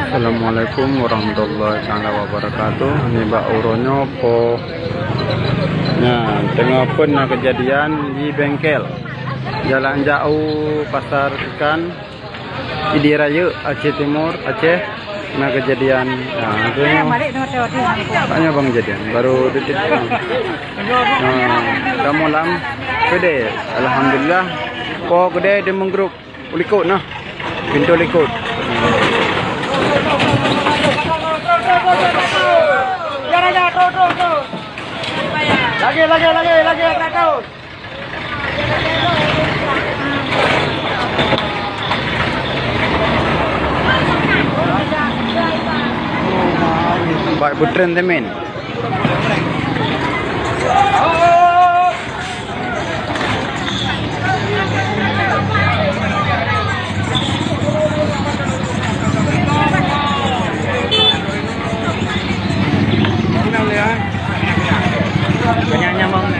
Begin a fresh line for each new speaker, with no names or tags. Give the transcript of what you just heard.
Assalamualaikum warahmatullahi wabarakatuh. Ini Mbak Uronyo po. Nah, tengah pun kejadian di bengkel Jalan Jauh Pasar Ikan Idi Raya Aceh Timur Aceh. Nah kejadian, nah itu banyak bang kejadian baru detik. Dah malam gede, alhamdulillah. Po gede di menggrup likut nah pintu likut. Lagi takut. Baik putren temen. Banyaknya bang.